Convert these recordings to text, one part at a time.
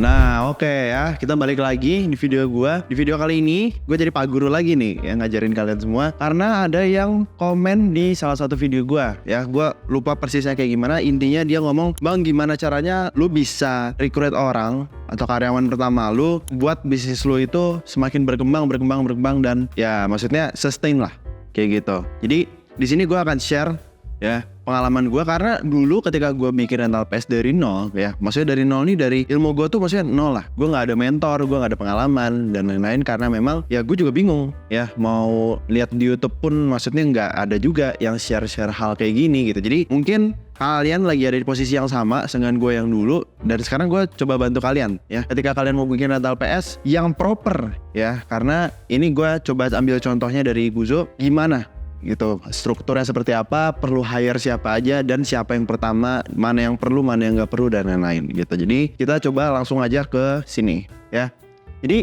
Nah oke ya, kita balik lagi di video gue. Di video kali ini gue jadi Pak Guru lagi nih yang ngajarin kalian semua. Karena ada yang komen di salah satu video gue. Ya gue lupa persisnya kayak gimana. Intinya dia ngomong, "Bang, gimana caranya lu bisa recruit orang atau karyawan pertama lu buat bisnis lu itu semakin berkembang dan ya maksudnya sustain lah." Kayak gitu. Jadi di sini gue akan share ya pengalaman gue, karena dulu ketika gue bikin rental PS dari nol ya, maksudnya dari nol nih, dari ilmu gue tuh maksudnya nol lah. Gue nggak ada mentor, gue nggak ada pengalaman dan lain-lain, karena memang ya gue juga bingung ya, mau lihat di YouTube pun maksudnya nggak ada juga yang share hal kayak gini gitu. Jadi mungkin kalian lagi ada di posisi yang sama dengan gue yang dulu, dan sekarang gue coba bantu kalian ya ketika kalian mau bikin rental PS yang proper ya, karena ini gue coba ambil contohnya dari Guzo, gimana gitu, strukturnya seperti apa, perlu hire siapa aja, dan siapa yang pertama, mana yang perlu, mana yang nggak perlu, dan lain-lain gitu. Jadi kita coba langsung aja ke sini ya. Jadi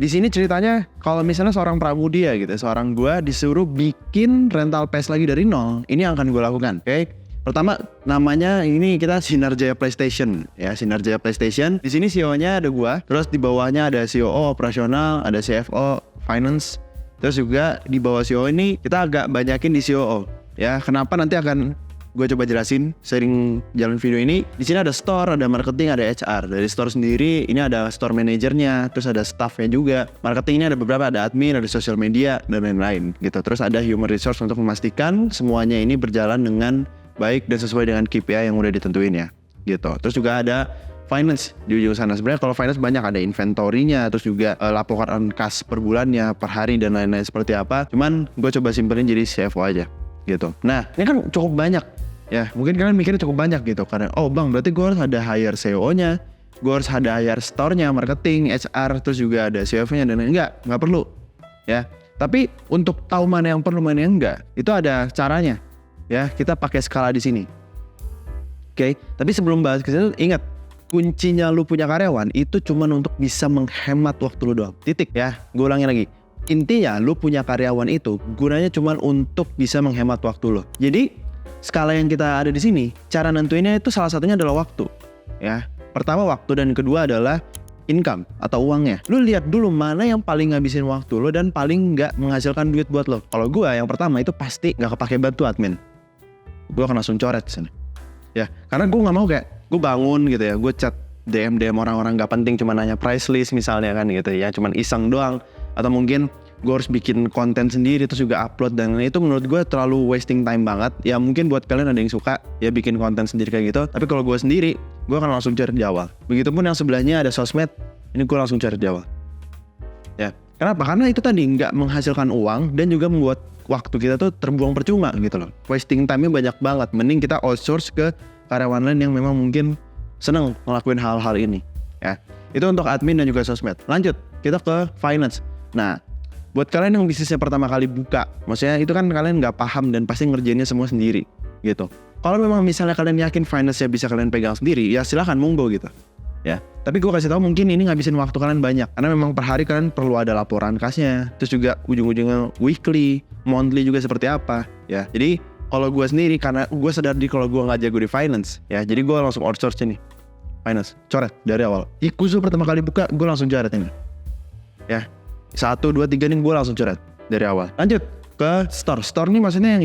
di sini ceritanya kalau misalnya seorang Pramudia gitu, seorang gua disuruh bikin rental PS lagi dari nol, ini yang akan gue lakukan. Oke. Pertama namanya ini kita Sinar Jaya PlayStation ya, Sinar Jaya PlayStation. Di sini CEO-nya ada gua, terus di bawahnya ada COO operasional, ada CFO finance. Terus juga di bawah CEO ini kita agak banyakin di COO ya. Kenapa nanti akan gue coba jelasin sering jalan video ini. Di sini ada store, ada marketing, ada HR. Dari store sendiri ini ada store manajernya, terus ada staffnya juga. Marketing ini ada beberapa, ada admin, ada social media dan lain-lain gitu. Terus ada human resource untuk memastikan semuanya ini berjalan dengan baik dan sesuai dengan KPI yang udah ditentuin ya gitu. Terus juga ada finance di ujung sana. Sebenarnya kalau finance banyak, ada inventory-nya, terus juga laporan kas per bulannya, per hari, dan lain-lain seperti apa. Cuman gue coba simpelin jadi CFO aja gitu. Nah ini kan cukup banyak ya, mungkin kalian mikirnya cukup banyak gitu, karena oh bang berarti gue harus ada hire CEO-nya, gue harus ada hire store-nya, marketing, HR, terus juga ada CFO-nya dan lain-lain. Nggak perlu ya. Tapi untuk tahu mana yang perlu, mana yang enggak, itu ada caranya ya. Kita pakai skala di sini. Oke, tapi sebelum bahas ke situ, ingat, kuncinya lu punya karyawan itu cuman untuk bisa menghemat waktu lu doang. Titik ya. Gue ulangi lagi. Intinya lu punya karyawan itu gunanya cuman untuk bisa menghemat waktu lu. Jadi skala yang kita ada di sini, cara nentuinnya itu salah satunya adalah waktu. Ya. Pertama waktu, dan kedua adalah income atau uangnya. Lu lihat dulu mana yang paling ngabisin waktu lu dan paling nggak menghasilkan duit buat lo. Kalau gue yang pertama itu pasti nggak kepake bantu admin. Gue akan langsung coret di sana. Ya, karena gue nggak mau kayak gue bangun gitu ya, gue chat DM orang-orang gak penting, cuma nanya price list misalnya kan gitu ya, cuman iseng doang. Atau mungkin gue harus bikin konten sendiri terus juga upload, dan itu menurut gue terlalu wasting time banget. Ya mungkin buat kalian ada yang suka ya bikin konten sendiri kayak gitu, tapi kalau gue sendiri, gue akan langsung cari di awal. Begitupun yang sebelahnya ada sosmed, ini gue langsung cari di awal ya. Kenapa? Karena itu tadi gak menghasilkan uang dan juga membuat waktu kita tuh terbuang percuma gitu loh. Wasting time-nya banyak banget. Mending kita outsource ke karyawan lain yang memang mungkin seneng ngelakuin hal-hal ini ya. Itu untuk admin dan juga sosmed. Lanjut, kita ke finance. Nah, buat kalian yang bisnisnya pertama kali buka, maksudnya itu kan kalian nggak paham dan pasti ngerjainnya semua sendiri gitu. Kalau memang misalnya kalian yakin finance-nya bisa kalian pegang sendiri, ya silahkan, monggo gitu ya. Tapi gue kasih tahu, mungkin ini ngabisin waktu kalian banyak, karena memang per hari kalian perlu ada laporan kasnya, terus juga ujung-ujungnya weekly, monthly juga seperti apa ya. Jadi kalau gue sendiri, karena gue sadar kalau gue nggak jago di finance ya, jadi gue langsung outsource ini finance, coret dari awal. Ikuzu pertama kali buka, gue langsung coret ini ya. 1, 2, 3 nih gue langsung coret dari awal. Lanjut ke store. Store nih maksudnya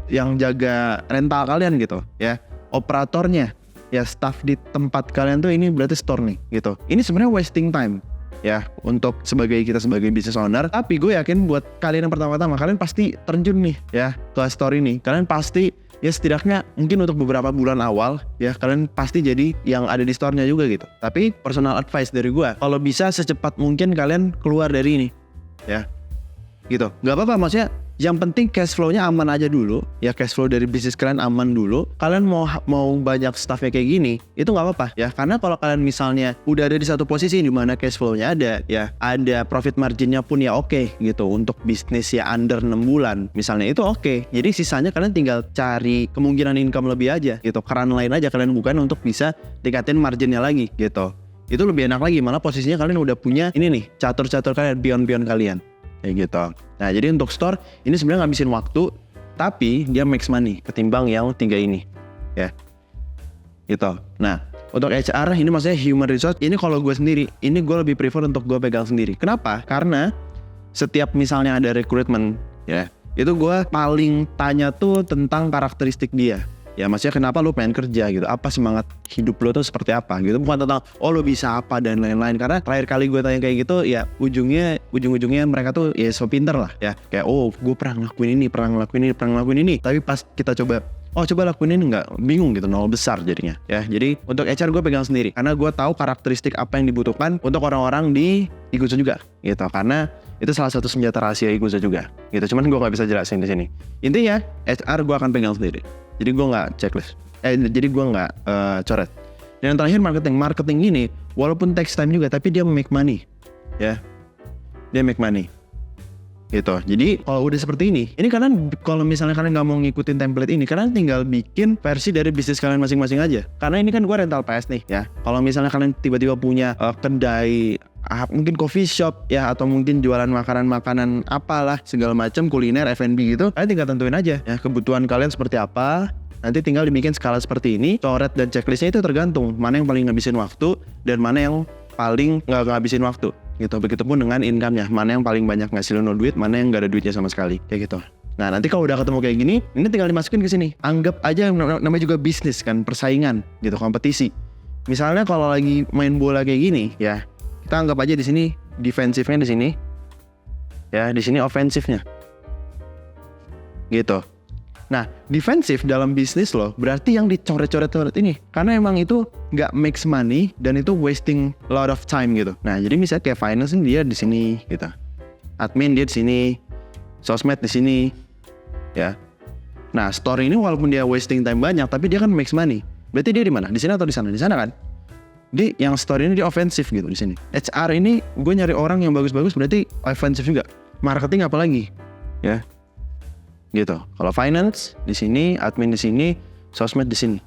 yang jaga rental kalian gitu ya, operatornya ya, staff di tempat kalian tuh, ini berarti store nih gitu. Ini sebenarnya wasting time ya untuk kita sebagai business owner. Tapi gue yakin buat kalian yang pertama-tama, kalian pasti terjun nih ya ke store ini. Kalian pasti ya setidaknya mungkin untuk beberapa bulan awal ya, kalian pasti jadi yang ada di store-nya juga gitu. Tapi personal advice dari gue, kalau bisa secepat mungkin kalian keluar dari ini ya gitu. Gak apa-apa, maksudnya yang penting cash flow-nya aman aja dulu ya, cash flow dari bisnis kalian aman dulu. Kalian mau banyak staffnya kayak gini, itu nggak apa-apa ya, karena kalau kalian misalnya udah ada di satu posisi di mana cash flow-nya ada ya, ada profit margin-nya pun ya oke gitu, untuk bisnis ya under 6 bulan misalnya, itu oke. Jadi sisanya kalian tinggal cari kemungkinan income lebih aja gitu, keran lain aja kalian bukan, untuk bisa tingkatin marginnya lagi gitu. Itu lebih enak lagi, malah posisinya kalian udah punya ini nih, catur-catur kalian, pion-pion kalian kayak gitu. Nah jadi untuk store ini sebenarnya ngabisin waktu, tapi dia makes money ketimbang yang 3 ini ya gitu. Nah Untuk HR ini maksudnya human resource. Ini kalau gue sendiri, ini gue lebih prefer untuk gue pegang sendiri. Kenapa? Karena setiap misalnya ada rekrutmen ya, itu gue paling tanya tuh tentang karakteristik dia. Ya maksudnya kenapa lu pengen kerja gitu, apa semangat hidup lu tuh seperti apa gitu. Bukan tentang lu bisa apa dan lain-lain. Karena terakhir kali gue tanya kayak gitu ya ujung-ujungnya mereka tuh ya so pinter lah ya. Kayak gue pernah ngelakuin ini. Tapi pas kita coba lakuin ini enggak, bingung gitu, nol besar jadinya ya. Jadi untuk HR gue pegang sendiri karena gue tahu karakteristik apa yang dibutuhkan untuk orang-orang di Iguzo juga gitu. Karena itu salah satu senjata rahasia Iguzo juga gitu. Cuman gue nggak bisa jelasin di sini. Intinya HR gue akan pegang sendiri. Jadi gue nggak checklist. Jadi gue nggak coret. Dan yang terakhir marketing ini walaupun takes time juga, tapi dia make money ya. Dia make money gitu. Jadi kalau udah seperti ini kalian kalau misalnya kalian nggak mau ngikutin template ini, kalian tinggal bikin versi dari bisnis kalian masing-masing aja. Karena ini kan gue rental PS nih ya. Kalau misalnya kalian tiba-tiba punya kedai mungkin coffee shop ya, atau mungkin jualan makanan apalah segala macam, kuliner, F&B gitu, kalian tinggal tentuin aja ya kebutuhan kalian seperti apa. Nanti tinggal dibikin skala seperti ini, coret dan checklistnya itu tergantung mana yang paling ngabisin waktu dan mana yang paling nggak ngabisin waktu gitu. Begitupun dengan income-nya, mana yang paling banyak ngasilin duit, mana yang nggak ada duitnya sama sekali kayak gitu. Nah nanti kalau udah ketemu kayak gini, ini tinggal dimasukin ke sini. Anggap aja namanya juga bisnis kan, persaingan gitu, kompetisi. Misalnya kalau lagi main bola kayak gini ya, kita anggap aja di sini defensifnya di sini ya, di sini ofensifnya gitu. Nah, defensif dalam bisnis loh, berarti yang dicoret-coret ini. Karena emang itu nggak makes money dan itu wasting a lot of time gitu. Nah, jadi misalnya kayak finance dia di sini gitu. Admin dia di sini, sosmed di sini, ya. Nah, store ini walaupun dia wasting time banyak, tapi dia kan makes money. Berarti dia di mana? Di sini atau di sana? Di sana kan? Di yang store ini dia offensive gitu di sini. HR ini gue nyari orang yang bagus-bagus, berarti offensive juga. Marketing apalagi, ya. Gitu. Kalau finance di sini, admin di sini, sosmed di sini.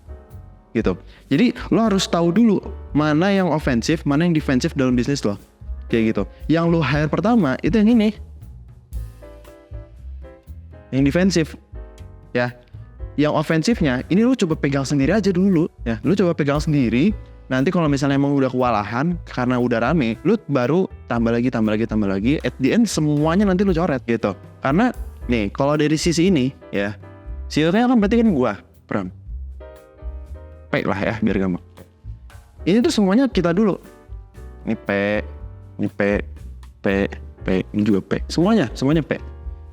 Gitu. Jadi lo harus tahu dulu mana yang ofensif, mana yang defensif dalam bisnis lo. Kayak gitu. Yang lo hire pertama itu yang ini. Yang defensif. Ya. Yang ofensifnya ini lo coba pegang sendiri aja dulu, ya. Lo coba pegang sendiri. Nanti kalau misalnya emang udah kewalahan karena udah rame, lo baru tambah lagi. At the end semuanya nanti lo coret gitu. Karena nih, kalau dari sisi ini ya, CEO-nya kan berarti kan gua, Pram. P lah ya, biar gampang. Ini tuh semuanya kita dulu. Ini P, ini juga P. Semuanya P.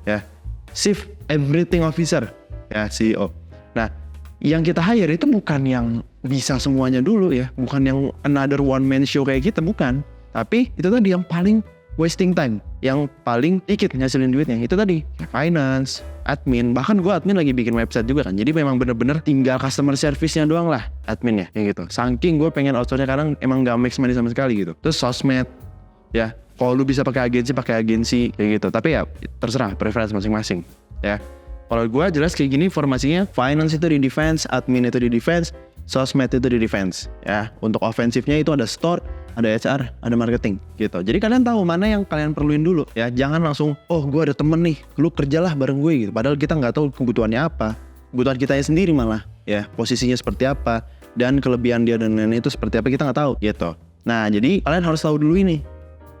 Ya. Chief Everything Officer, ya CEO. Nah, yang kita hire itu bukan yang bisa semuanya dulu ya, bukan yang another one man show kayak kita, bukan. Tapi itu tadi yang paling wasting time, yang paling dikit ngasilin duitnya itu tadi finance, admin. Bahkan gue admin lagi bikin website juga kan, jadi memang bener-bener tinggal customer service-nya doang lah adminnya kayak gitu. Saking gue pengen outsource-nya karena emang gak make money sama sekali gitu. Terus sosmed ya, kalau lu bisa pakai agensi kayak gitu. Tapi ya terserah preference masing-masing ya. Kalau gue jelas kayak gini formasinya, finance itu di defense, admin itu di defense, sosmed itu di defense ya. Untuk ofensifnya itu ada store, ada HR, ada marketing gitu. Jadi kalian tahu mana yang kalian perluin dulu ya. Jangan langsung, gue ada temen nih, lu kerjalah bareng gue gitu. Padahal kita nggak tahu kebutuhannya apa. Kebutuhan kita sendiri malah ya, posisinya seperti apa dan kelebihan dia dan lain-lain itu seperti apa kita nggak tahu gitu. Nah jadi kalian harus tahu dulu ini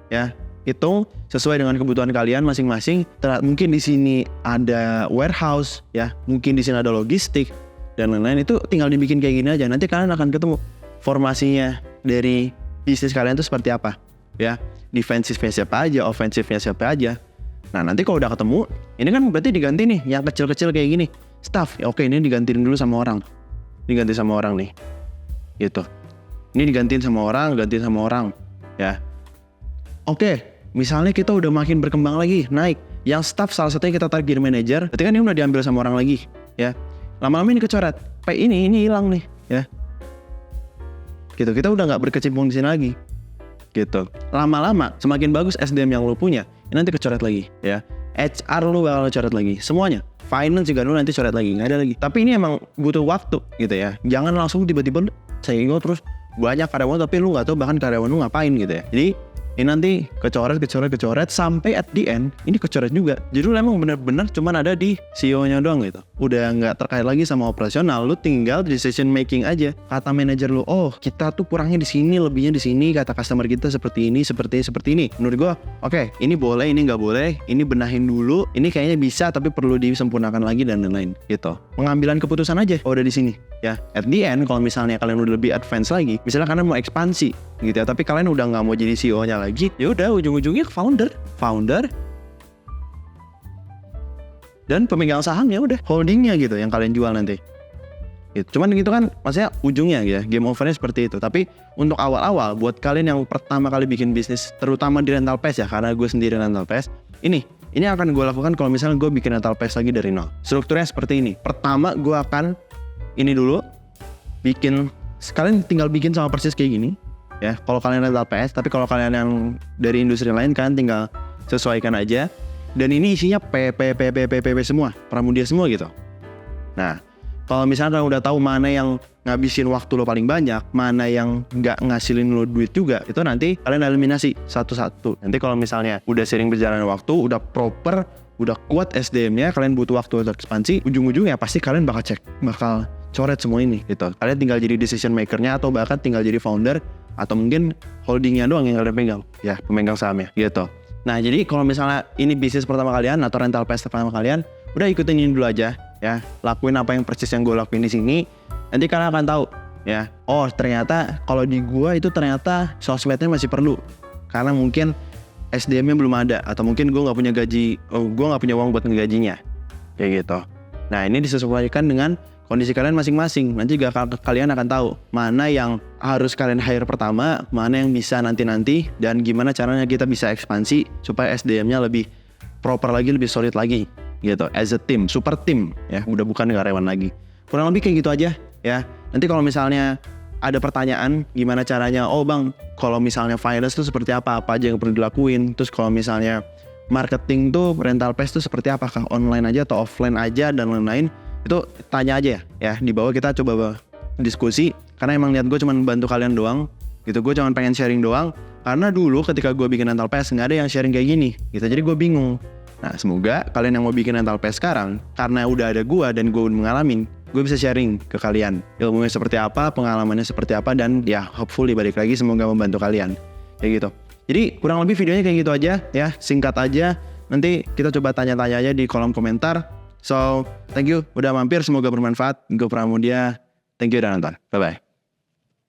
ya. Hitung sesuai dengan kebutuhan kalian masing-masing. Mungkin di sini ada warehouse ya, mungkin di sini ada logistik dan lain-lain. Itu tinggal dibikin kayak gini aja. Nanti kalian akan ketemu formasinya dari bisnis kalian itu seperti apa ya, defensifnya siapa aja, ofensifnya siapa aja. Nah nanti kalau udah ketemu, ini kan berarti diganti nih yang kecil-kecil kayak gini, staff ya. Oke, ini digantiin dulu sama orang, diganti sama orang nih gitu. Ini digantiin sama orang ya. Oke, misalnya kita udah makin berkembang lagi, naik yang staff salah satunya kita tarik jadi manajer, berarti kan ini udah diambil sama orang lagi ya. Lama-lama ini kecoret, ini hilang nih ya gitu. Kita udah nggak berkecimpung di sini lagi gitu. Lama-lama semakin bagus SDM yang lu punya, ini nanti kecoret lagi ya. HR lu bakal coret lagi, semuanya. Finance juga lu nanti coret lagi, nggak ada lagi. Tapi ini emang butuh waktu gitu ya. Jangan langsung tiba-tiba CEO terus banyak karyawan tapi lu nggak tahu bahkan karyawan lu ngapain gitu ya. Jadi Ini nanti kecoret sampai at the end ini kecoret juga. Jadi lu emang bener-bener cuman ada di CEO-nya doang gitu. Udah nggak terkait lagi sama operasional, lu tinggal decision making aja. Kata manajer lu, oh kita tuh kurangnya di sini, lebihnya di sini. Kata customer kita seperti ini. Menurut gua, oke, ini boleh, ini nggak boleh. Ini benahin dulu. Ini kayaknya bisa, tapi perlu disempurnakan lagi dan lain-lain gitu. Pengambilan keputusan aja. Oh, udah di sini. Ya, at the end kalau misalnya kalian udah lebih advance lagi, misalnya kalian mau ekspansi gitu ya, tapi kalian udah nggak mau jadi CEO-nya lagi, ya udah ujung-ujungnya founder dan pemegang sahamnya udah holdingnya gitu yang kalian jual nanti. Gitu. Cuman gitu kan maksudnya ujungnya ya, game overnya seperti itu. Tapi untuk awal-awal buat kalian yang pertama kali bikin bisnis, terutama di rental PS ya, karena gue sendiri rental PS, ini akan gue lakukan kalau misalnya gue bikin rental PS lagi dari nol. Strukturnya seperti ini. Pertama gue akan ini dulu bikin, kalian tinggal bikin sama persis kayak gini ya kalau kalian rental PS. Tapi kalau kalian yang dari industri lain kan tinggal sesuaikan aja. Dan ini isinya PP semua, Pramudia semua gitu. Nah, kalau misalnya kalian udah tahu mana yang ngabisin waktu lo paling banyak, mana yang nggak ngasilin lo duit juga, itu nanti kalian eliminasi satu-satu. Nanti kalau misalnya udah sering berjalan waktu, udah proper, udah kuat SDM-nya, kalian butuh waktu untuk ekspansi, ujung-ujungnya pasti kalian bakal coret semua ini gitu. Kalian tinggal jadi decision maker-nya atau bahkan tinggal jadi founder atau mungkin holdingnya doang yang kalian pegang, ya pemegang sahamnya gitu. Nah, jadi kalau misalnya ini bisnis pertama kalian atau rental PS pertama kalian, udah ikutin ini dulu aja ya. Lakuin apa yang persis yang gue lakuin di sini. Nanti kalian akan tahu ya. Oh, ternyata kalau di gue itu ternyata sosmednya masih perlu. Karena mungkin SDM-nya belum ada atau mungkin gue nggak punya gaji, gue nggak punya uang buat ngegajinya. Kayak gitu. Nah, ini disesuaikan dengan kondisi kalian masing-masing. Nanti juga kalian akan tahu mana yang harus kalian hire pertama, mana yang bisa nanti-nanti, dan gimana caranya kita bisa ekspansi supaya SDM-nya lebih proper lagi, lebih solid lagi gitu. As a team, super team ya, udah bukan karyawan lagi. Kurang lebih kayak gitu aja ya. Nanti kalau misalnya ada pertanyaan gimana caranya, oh bang, kalau misalnya finance tuh seperti apa aja yang perlu dilakuin. Terus kalau misalnya marketing tuh rental PS tuh seperti apakah online aja atau offline aja dan lain-lain, itu tanya aja ya. Di bawah kita coba diskusi, karena emang niat gue cuma bantu kalian doang gitu. Gue cuma pengen sharing doang, karena dulu ketika gue bikin rental PS nggak ada yang sharing kayak gini gitu, jadi gue bingung. Nah, semoga kalian yang mau bikin rental PS sekarang, karena udah ada gue dan gue udah ngalamin, gue bisa sharing ke kalian ilmunya seperti apa, pengalamannya seperti apa, dan ya hopefully balik lagi semoga membantu kalian kayak gitu. Jadi kurang lebih videonya kayak gitu aja ya, singkat aja. Nanti kita coba tanya-tanya aja di kolom komentar. So, thank you udah mampir, semoga bermanfaat. Gue Pramudia, thank you udah nonton. Bye-bye.